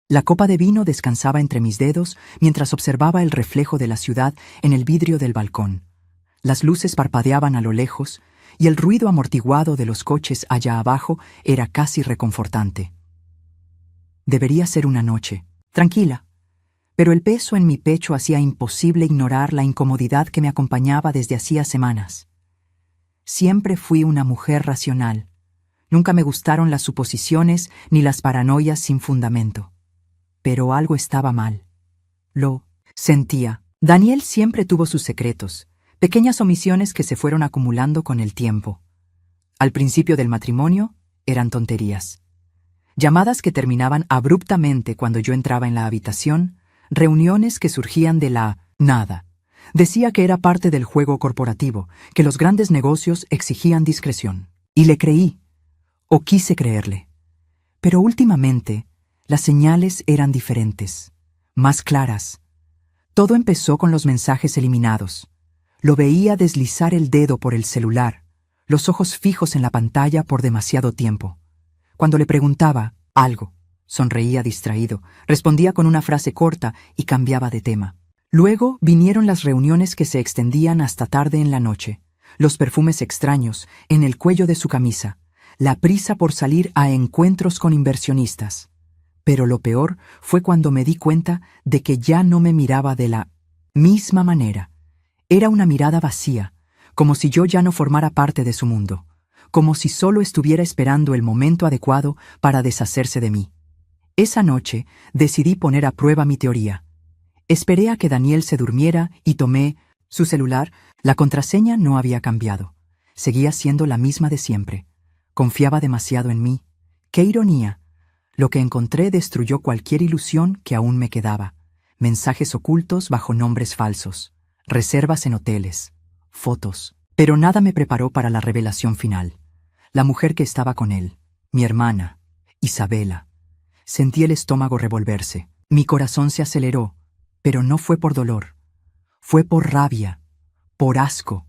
La copa de vino descansaba entre mis dedos mientras observaba el reflejo de la ciudad en el vidrio del balcón. Las luces parpadeaban a lo lejos y el ruido amortiguado de los coches allá abajo era casi reconfortante. Debería ser una noche, tranquila, pero el peso en mi pecho hacía imposible ignorar la incomodidad que me acompañaba desde hacía semanas. Siempre fui una mujer racional. Nunca me gustaron las suposiciones ni las paranoias sin fundamento. Pero algo estaba mal. Lo sentía. Daniel siempre tuvo sus secretos, pequeñas omisiones que se fueron acumulando con el tiempo. Al principio del matrimonio, eran tonterías. Llamadas que terminaban abruptamente cuando yo entraba en la habitación, reuniones que surgían de la nada. Decía que era parte del juego corporativo, que los grandes negocios exigían discreción. Y le creí, o quise creerle. Pero últimamente, las señales eran diferentes, más claras. Todo empezó con los mensajes eliminados. Lo veía deslizar el dedo por el celular, los ojos fijos en la pantalla por demasiado tiempo. Cuando le preguntaba algo, sonreía distraído, respondía con una frase corta y cambiaba de tema. Luego vinieron las reuniones que se extendían hasta tarde en la noche, los perfumes extraños en el cuello de su camisa, la prisa por salir a encuentros con inversionistas. Pero lo peor fue cuando me di cuenta de que ya no me miraba de la misma manera. Era una mirada vacía, como si yo ya no formara parte de su mundo, como si solo estuviera esperando el momento adecuado para deshacerse de mí. Esa noche decidí poner a prueba mi teoría. Esperé a que Daniel se durmiera y tomé su celular. La contraseña no había cambiado. Seguía siendo la misma de siempre. Confiaba demasiado en mí. ¡Qué ironía! Lo que encontré destruyó cualquier ilusión que aún me quedaba. Mensajes ocultos bajo nombres falsos, reservas en hoteles, fotos. Pero nada me preparó para la revelación final. La mujer que estaba con él, mi hermana, Isabela. Sentí el estómago revolverse. Mi corazón se aceleró, pero no fue por dolor. Fue por rabia, por asco.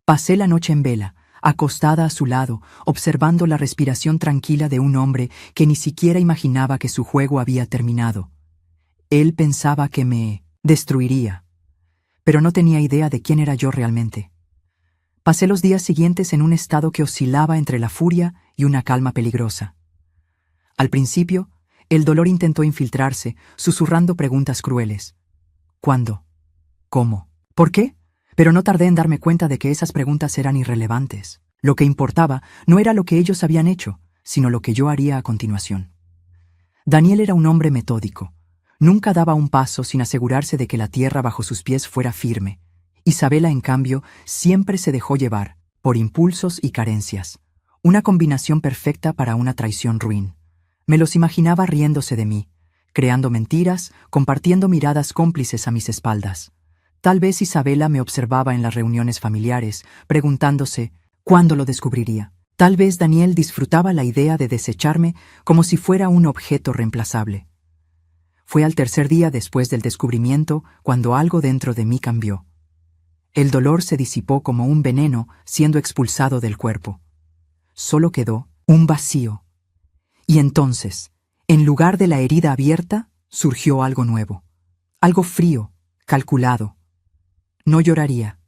Pasé la noche en vela, acostada a su lado, observando la respiración tranquila de un hombre que ni siquiera imaginaba que su juego había terminado. Él pensaba que me destruiría, pero no tenía idea de quién era yo realmente. Pasé los días siguientes en un estado que oscilaba entre la furia y una calma peligrosa. Al principio, el dolor intentó infiltrarse, susurrando preguntas crueles. ¿Cuándo? ¿Cómo? ¿Por qué? Pero no tardé en darme cuenta de que esas preguntas eran irrelevantes. Lo que importaba no era lo que ellos habían hecho, sino lo que yo haría a continuación. Daniel era un hombre metódico. Nunca daba un paso sin asegurarse de que la tierra bajo sus pies fuera firme. Isabela, en cambio, siempre se dejó llevar, por impulsos y carencias. Una combinación perfecta para una traición ruin. Me los imaginaba riéndose de mí, creando mentiras, compartiendo miradas cómplices a mis espaldas. Tal vez Isabela me observaba en las reuniones familiares, preguntándose cuándo lo descubriría. Tal vez Daniel disfrutaba la idea de desecharme como si fuera un objeto reemplazable. Fue al tercer día después del descubrimiento cuando algo dentro de mí cambió. El dolor se disipó como un veneno siendo expulsado del cuerpo. Solo quedó un vacío. Y entonces, en lugar de la herida abierta, surgió algo nuevo. Algo frío, calculado. No lloraría.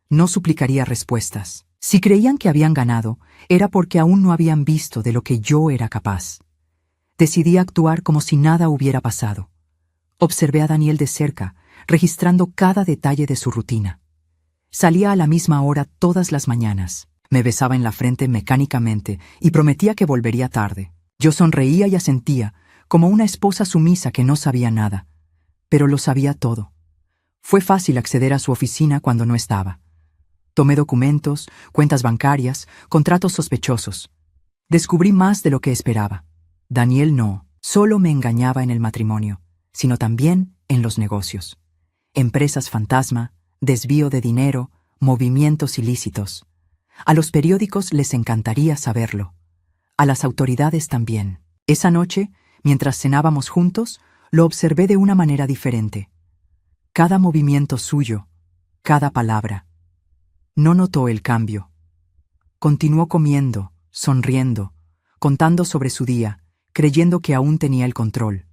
No suplicaría respuestas. Si creían que habían ganado, era porque aún no habían visto de lo que yo era capaz. Decidí actuar como si nada hubiera pasado. Observé a Daniel de cerca, registrando cada detalle de su rutina. Salía a la misma hora todas las mañanas. Me besaba en la frente mecánicamente y prometía que volvería tarde. Yo sonreía y asentía, como una esposa sumisa que no sabía nada. Pero lo sabía todo. Fue fácil acceder a su oficina cuando no estaba. Tomé documentos, cuentas bancarias, contratos sospechosos. Descubrí más de lo que esperaba. Daniel no solo me engañaba en el matrimonio, sino también en los negocios. Empresas fantasma, desvío de dinero, movimientos ilícitos. A los periódicos les encantaría saberlo. A las autoridades también. Esa noche, mientras cenábamos juntos, lo observé de una manera diferente. Cada movimiento suyo, cada palabra. No notó el cambio. Continuó comiendo, sonriendo, contando sobre su día, creyendo que aún tenía el control.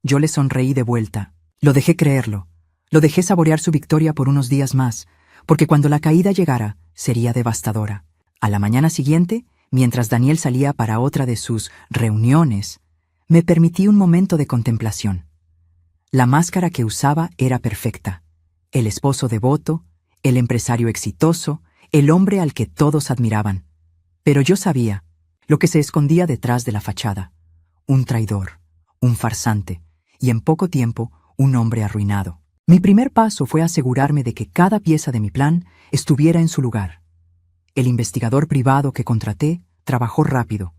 Yo le sonreí de vuelta. Lo dejé creerlo. Lo dejé saborear su victoria por unos días más, porque cuando la caída llegara, sería devastadora. A la mañana siguiente, mientras Daniel salía para otra de sus reuniones, me permití un momento de contemplación. La máscara que usaba era perfecta. El esposo devoto, el empresario exitoso, el hombre al que todos admiraban. Pero yo sabía lo que se escondía detrás de la fachada. Un traidor, un farsante, y en poco tiempo, un hombre arruinado. Mi primer paso fue asegurarme de que cada pieza de mi plan estuviera en su lugar. El investigador privado que contraté trabajó rápido.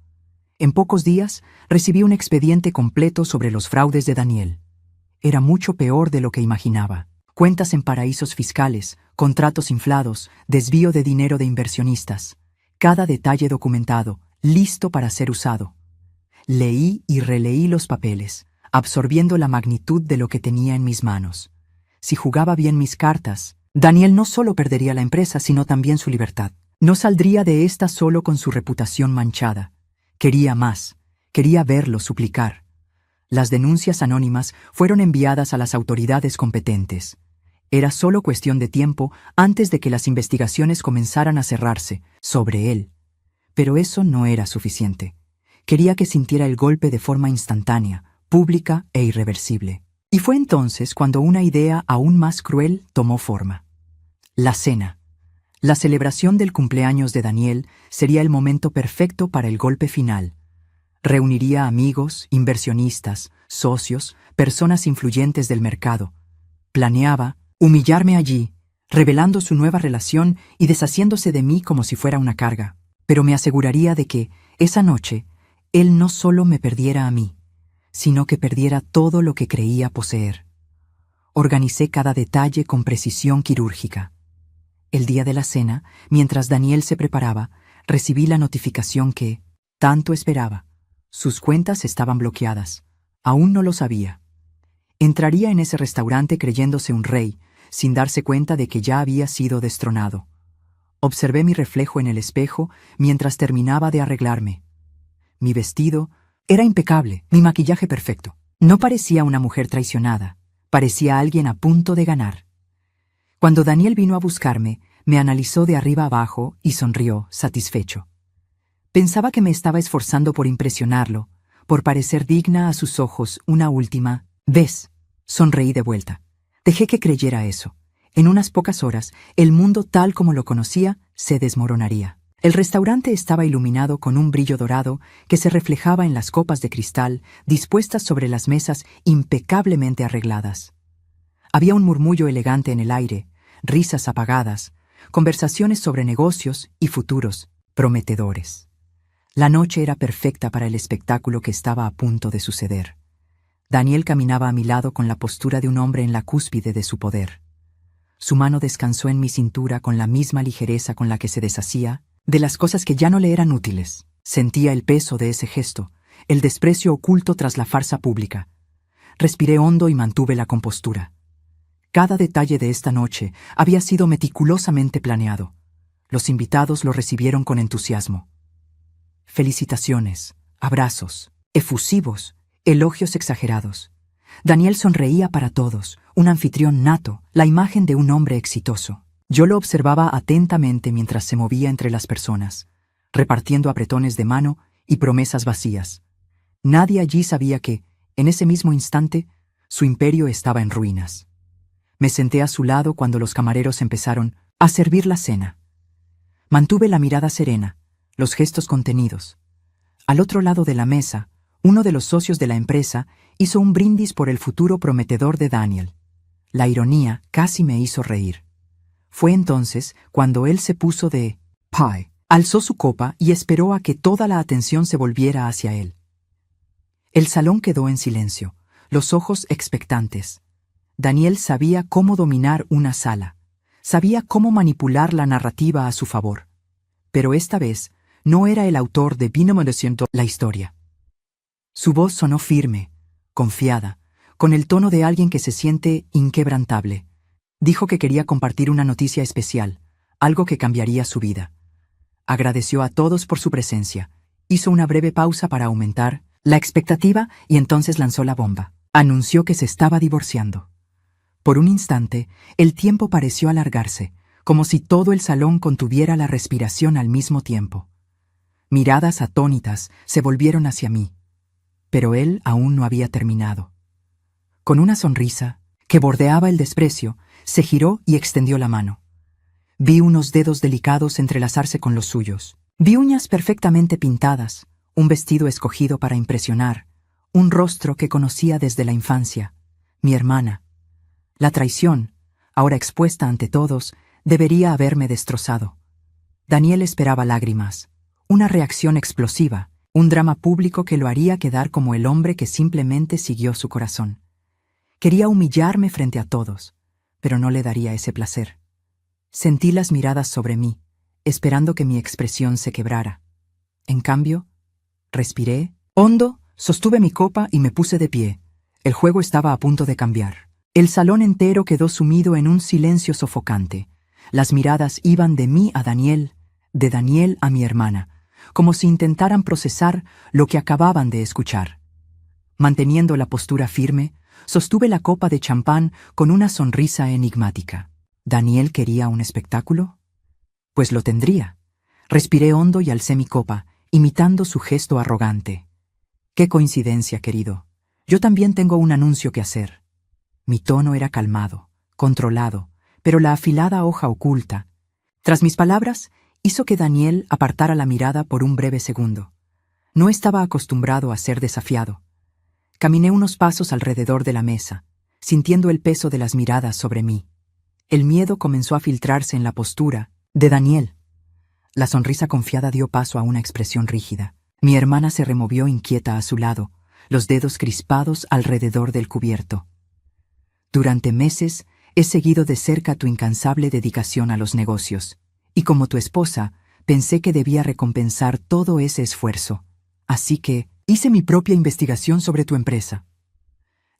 En pocos días recibí un expediente completo sobre los fraudes de Daniel. Era mucho peor de lo que imaginaba. Cuentas en paraísos fiscales, contratos inflados, desvío de dinero de inversionistas. Cada detalle documentado, listo para ser usado. Leí y releí los papeles, absorbiendo la magnitud de lo que tenía en mis manos. Si jugaba bien mis cartas, Daniel no solo perdería la empresa, sino también su libertad. No saldría de esta solo con su reputación manchada. Quería más. Quería verlo suplicar. Las denuncias anónimas fueron enviadas a las autoridades competentes. Era solo cuestión de tiempo antes de que las investigaciones comenzaran a cerrarse sobre él. Pero eso no era suficiente. Quería que sintiera el golpe de forma instantánea, pública e irreversible. Y fue entonces cuando una idea aún más cruel tomó forma. La cena. La celebración del cumpleaños de Daniel sería el momento perfecto para el golpe final. Reuniría amigos, inversionistas, socios, personas influyentes del mercado. Planeaba humillarme allí, revelando su nueva relación y deshaciéndose de mí como si fuera una carga. Pero me aseguraría de que, esa noche, él no solo me perdiera a mí, sino que perdiera todo lo que creía poseer. Organicé cada detalle con precisión quirúrgica. El día de la cena, mientras Daniel se preparaba, recibí la notificación que, tanto esperaba, sus cuentas estaban bloqueadas. Aún no lo sabía. Entraría en ese restaurante creyéndose un rey, sin darse cuenta de que ya había sido destronado. Observé mi reflejo en el espejo mientras terminaba de arreglarme. Mi vestido era impecable, mi maquillaje perfecto. No parecía una mujer traicionada, parecía alguien a punto de ganar. Cuando Daniel vino a buscarme, me analizó de arriba abajo y sonrió, satisfecho. Pensaba que me estaba esforzando por impresionarlo, por parecer digna a sus ojos una última vez. Sonreí de vuelta. Dejé que creyera eso. En unas pocas horas, el mundo tal como lo conocía se desmoronaría. El restaurante estaba iluminado con un brillo dorado que se reflejaba en las copas de cristal dispuestas sobre las mesas impecablemente arregladas. Había un murmullo elegante en el aire, risas apagadas, conversaciones sobre negocios y futuros prometedores. La noche era perfecta para el espectáculo que estaba a punto de suceder. Daniel caminaba a mi lado con la postura de un hombre en la cúspide de su poder. Su mano descansó en mi cintura con la misma ligereza con la que se deshacía de las cosas que ya no le eran útiles. Sentía el peso de ese gesto, el desprecio oculto tras la farsa pública. Respiré hondo y mantuve la compostura. Cada detalle de esta noche había sido meticulosamente planeado. Los invitados lo recibieron con entusiasmo. Felicitaciones, abrazos, efusivos, elogios exagerados. Daniel sonreía para todos, un anfitrión nato, la imagen de un hombre exitoso. Yo lo observaba atentamente mientras se movía entre las personas, repartiendo apretones de mano y promesas vacías. Nadie allí sabía que, en ese mismo instante, su imperio estaba en ruinas. Me senté a su lado cuando los camareros empezaron a servir la cena. Mantuve la mirada serena, los gestos contenidos. Al otro lado de la mesa, uno de los socios de la empresa hizo un brindis por el futuro prometedor de Daniel. La ironía casi me hizo reír. Fue entonces cuando él se puso de pie, alzó su copa y esperó a que toda la atención se volviera hacia él. El salón quedó en silencio, los ojos expectantes. Daniel sabía cómo dominar una sala, sabía cómo manipular la narrativa a su favor. Pero esta vez no era el autor de Vino mereciendo la historia. Su voz sonó firme, confiada, con el tono de alguien que se siente inquebrantable. Dijo que quería compartir una noticia especial, algo que cambiaría su vida. Agradeció a todos por su presencia, hizo una breve pausa para aumentar la expectativa y entonces lanzó la bomba. Anunció que se estaba divorciando. Por un instante, el tiempo pareció alargarse, como si todo el salón contuviera la respiración al mismo tiempo. Miradas atónitas se volvieron hacia mí, pero él aún no había terminado. Con una sonrisa, que bordeaba el desprecio, se giró y extendió la mano. Vi unos dedos delicados entrelazarse con los suyos. Vi uñas perfectamente pintadas, un vestido escogido para impresionar, un rostro que conocía desde la infancia, mi hermana. La traición, ahora expuesta ante todos, debería haberme destrozado. Daniel esperaba lágrimas, una reacción explosiva, un drama público que lo haría quedar como el hombre que simplemente siguió su corazón. Quería humillarme frente a todos, pero no le daría ese placer. Sentí las miradas sobre mí, esperando que mi expresión se quebrara. En cambio, respiré hondo, sostuve mi copa y me puse de pie. El juego estaba a punto de cambiar. El salón entero quedó sumido en un silencio sofocante. Las miradas iban de mí a Daniel, de Daniel a mi hermana, como si intentaran procesar lo que acababan de escuchar. Manteniendo la postura firme, sostuve la copa de champán con una sonrisa enigmática. ¿Daniel quería un espectáculo? Pues lo tendría. Respiré hondo y alcé mi copa, imitando su gesto arrogante. ¡Qué coincidencia, querido! Yo también tengo un anuncio que hacer. Mi tono era calmado, controlado, pero la afilada hoja oculta, tras mis palabras, hizo que Daniel apartara la mirada por un breve segundo. No estaba acostumbrado a ser desafiado. Caminé unos pasos alrededor de la mesa, sintiendo el peso de las miradas sobre mí. El miedo comenzó a filtrarse en la postura de Daniel. La sonrisa confiada dio paso a una expresión rígida. Mi hermana se removió inquieta a su lado, los dedos crispados alrededor del cubierto. Durante meses he seguido de cerca tu incansable dedicación a los negocios, y como tu esposa, pensé que debía recompensar todo ese esfuerzo. Así que hice mi propia investigación sobre tu empresa.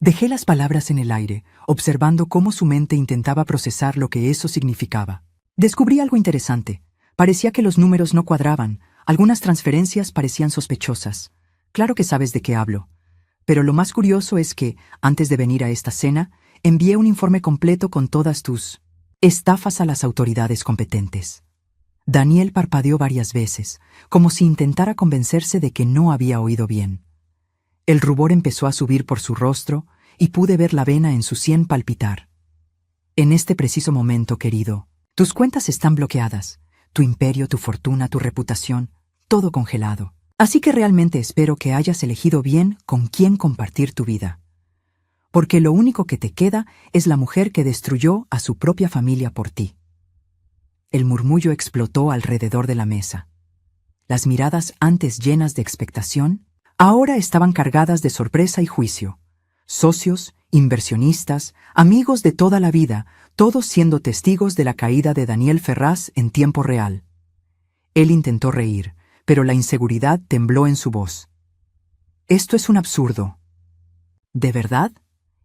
Dejé las palabras en el aire, observando cómo su mente intentaba procesar lo que eso significaba. Descubrí algo interesante. Parecía que los números no cuadraban, algunas transferencias parecían sospechosas. Claro que sabes de qué hablo. Pero lo más curioso es que, antes de venir a esta cena, envié un informe completo con todas tus estafas a las autoridades competentes. Daniel parpadeó varias veces, como si intentara convencerse de que no había oído bien. El rubor empezó a subir por su rostro y pude ver la vena en su sien palpitar. En este preciso momento, querido, tus cuentas están bloqueadas, tu imperio, tu fortuna, tu reputación, todo congelado. Así que realmente espero que hayas elegido bien con quién compartir tu vida. Porque lo único que te queda es la mujer que destruyó a su propia familia por ti. El murmullo explotó alrededor de la mesa. Las miradas antes llenas de expectación, ahora estaban cargadas de sorpresa y juicio. Socios, inversionistas, amigos de toda la vida, todos siendo testigos de la caída de Daniel Ferraz en tiempo real. Él intentó reír, pero la inseguridad tembló en su voz. Esto es un absurdo. ¿De verdad?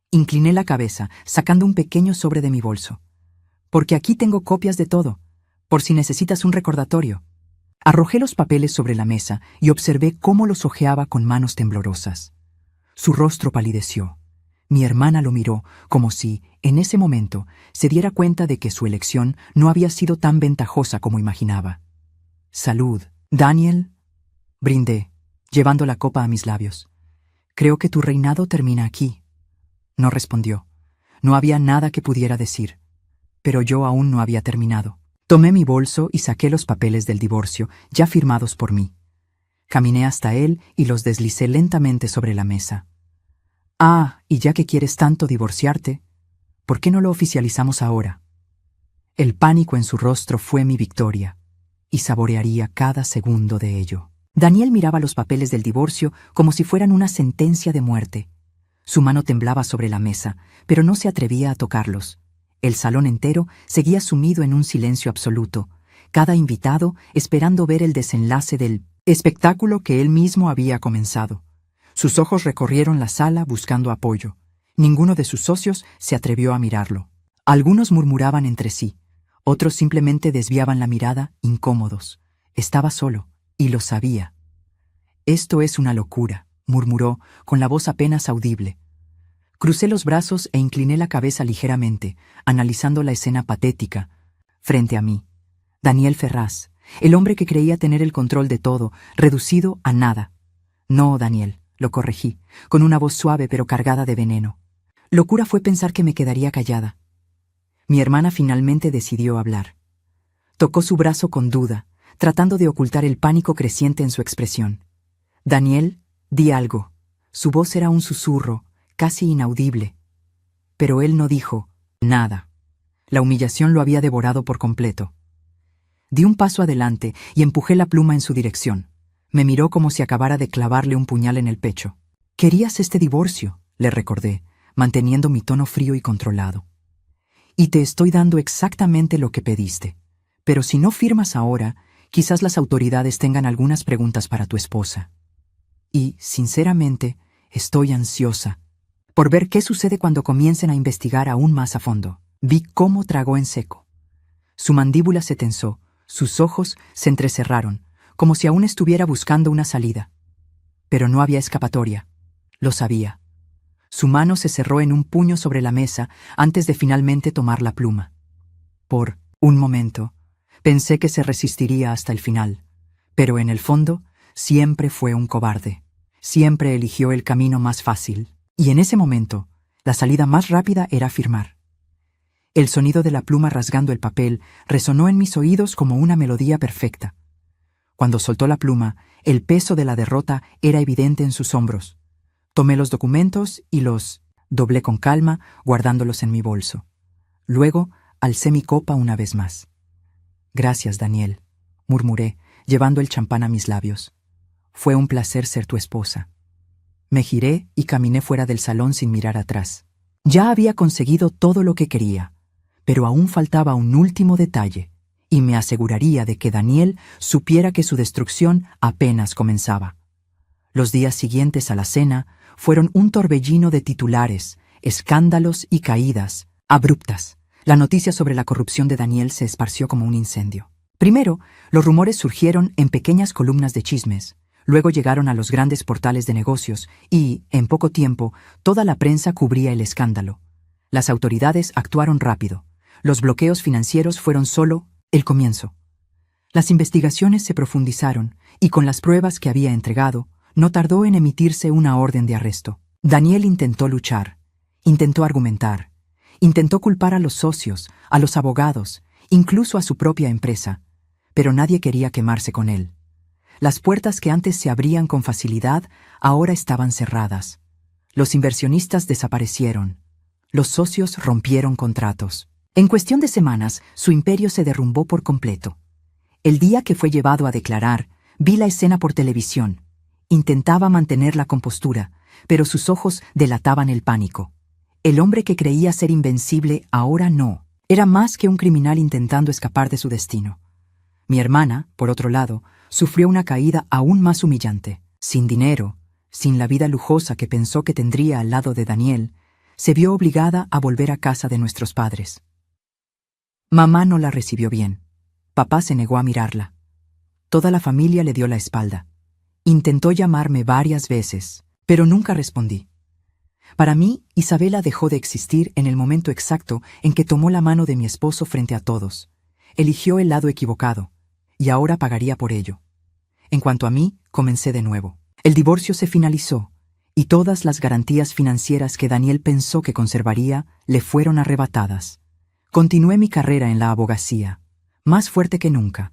Incliné la cabeza, sacando un pequeño sobre de mi bolso. Porque aquí tengo copias de todo, por si necesitas un recordatorio. Arrojé los papeles sobre la mesa y observé cómo los hojeaba con manos temblorosas. Su rostro palideció. Mi hermana lo miró, como si, en ese momento, se diera cuenta de que su elección no había sido tan ventajosa como imaginaba. «Salud, Daniel», brindé, llevando la copa a mis labios. «Creo que tu reinado termina aquí». No respondió. No había nada que pudiera decir. Pero yo aún no había terminado. Tomé mi bolso y saqué los papeles del divorcio, ya firmados por mí. Caminé hasta él y los deslicé lentamente sobre la mesa. «Ah, y ya que quieres tanto divorciarte, ¿por qué no lo oficializamos ahora?» El pánico en su rostro fue mi victoria, y saborearía cada segundo de ello. Daniel miraba los papeles del divorcio como si fueran una sentencia de muerte. Su mano temblaba sobre la mesa, pero no se atrevía a tocarlos. El salón entero seguía sumido en un silencio absoluto, cada invitado esperando ver el desenlace del espectáculo que él mismo había comenzado. Sus ojos recorrieron la sala buscando apoyo. Ninguno de sus socios se atrevió a mirarlo. Algunos murmuraban entre sí, otros simplemente desviaban la mirada, incómodos. Estaba solo, y lo sabía. «Esto es una locura», murmuró, con la voz apenas audible. Crucé los brazos e incliné la cabeza ligeramente, analizando la escena patética. Frente a mí, Daniel Ferraz, el hombre que creía tener el control de todo, reducido a nada. No, Daniel, lo corregí, con una voz suave pero cargada de veneno. Locura fue pensar que me quedaría callada. Mi hermana finalmente decidió hablar. Tocó su brazo con duda, tratando de ocultar el pánico creciente en su expresión. Daniel, di algo. Su voz era un susurro, casi inaudible. Pero él no dijo nada. La humillación lo había devorado por completo. Di un paso adelante y empujé la pluma en su dirección. Me miró como si acabara de clavarle un puñal en el pecho. «Querías este divorcio», le recordé, manteniendo mi tono frío y controlado. «Y te estoy dando exactamente lo que pediste. Pero si no firmas ahora, quizás las autoridades tengan algunas preguntas para tu esposa. Y, sinceramente, estoy ansiosa por ver qué sucede cuando comiencen a investigar aún más a fondo». Vi cómo tragó en seco. Su mandíbula se tensó, sus ojos se entrecerraron, como si aún estuviera buscando una salida. Pero no había escapatoria. Lo sabía. Su mano se cerró en un puño sobre la mesa antes de finalmente tomar la pluma. Por un momento, pensé que se resistiría hasta el final, pero en el fondo siempre fue un cobarde. Siempre eligió el camino más fácil, y en ese momento, la salida más rápida era firmar. El sonido de la pluma rasgando el papel resonó en mis oídos como una melodía perfecta. Cuando soltó la pluma, el peso de la derrota era evidente en sus hombros. Tomé los documentos y los doblé con calma, guardándolos en mi bolso. Luego, alcé mi copa una vez más. «Gracias, Daniel», murmuré, llevando el champán a mis labios. «Fue un placer ser tu esposa». Me giré y caminé fuera del salón sin mirar atrás. Ya había conseguido todo lo que quería. Pero aún faltaba un último detalle, y me aseguraría de que Daniel supiera que su destrucción apenas comenzaba. Los días siguientes a la cena fueron un torbellino de titulares, escándalos y caídas abruptas. La noticia sobre la corrupción de Daniel se esparció como un incendio. Primero, los rumores surgieron en pequeñas columnas de chismes, luego llegaron a los grandes portales de negocios y, en poco tiempo, toda la prensa cubría el escándalo. Las autoridades actuaron rápido. Los bloqueos financieros fueron solo el comienzo. Las investigaciones se profundizaron y con las pruebas que había entregado, no tardó en emitirse una orden de arresto. Daniel intentó luchar, intentó argumentar, intentó culpar a los socios, a los abogados, incluso a su propia empresa, pero nadie quería quemarse con él. Las puertas que antes se abrían con facilidad ahora estaban cerradas. Los inversionistas desaparecieron. Los socios rompieron contratos. En cuestión de semanas, su imperio se derrumbó por completo. El día que fue llevado a declarar, vi la escena por televisión. Intentaba mantener la compostura, pero sus ojos delataban el pánico. El hombre que creía ser invencible ahora no. Era más que un criminal intentando escapar de su destino. Mi hermana, por otro lado, sufrió una caída aún más humillante. Sin dinero, sin la vida lujosa que pensó que tendría al lado de Daniel, se vio obligada a volver a casa de nuestros padres. Mamá no la recibió bien. Papá se negó a mirarla. Toda la familia le dio la espalda. Intentó llamarme varias veces, pero nunca respondí. Para mí, Isabela dejó de existir en el momento exacto en que tomó la mano de mi esposo frente a todos. Eligió el lado equivocado, y ahora pagaría por ello. En cuanto a mí, comencé de nuevo. El divorcio se finalizó, y todas las garantías financieras que Daniel pensó que conservaría le fueron arrebatadas. Continué mi carrera en la abogacía, más fuerte que nunca.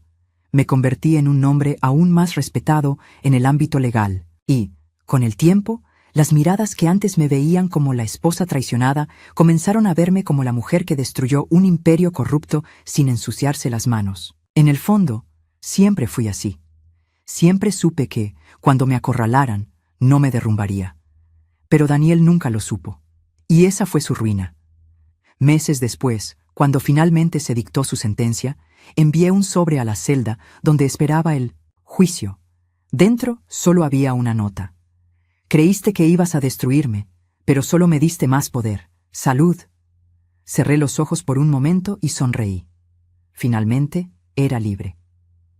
Me convertí en un hombre aún más respetado en el ámbito legal y, con el tiempo, las miradas que antes me veían como la esposa traicionada comenzaron a verme como la mujer que destruyó un imperio corrupto sin ensuciarse las manos. En el fondo, siempre fui así. Siempre supe que, cuando me acorralaran, no me derrumbaría. Pero Daniel nunca lo supo, y esa fue su ruina. Meses después, cuando finalmente se dictó su sentencia, envié un sobre a la celda donde esperaba el juicio. Dentro solo había una nota. Creíste que ibas a destruirme, pero solo me diste más poder. Salud. Cerré los ojos por un momento y sonreí. Finalmente, era libre.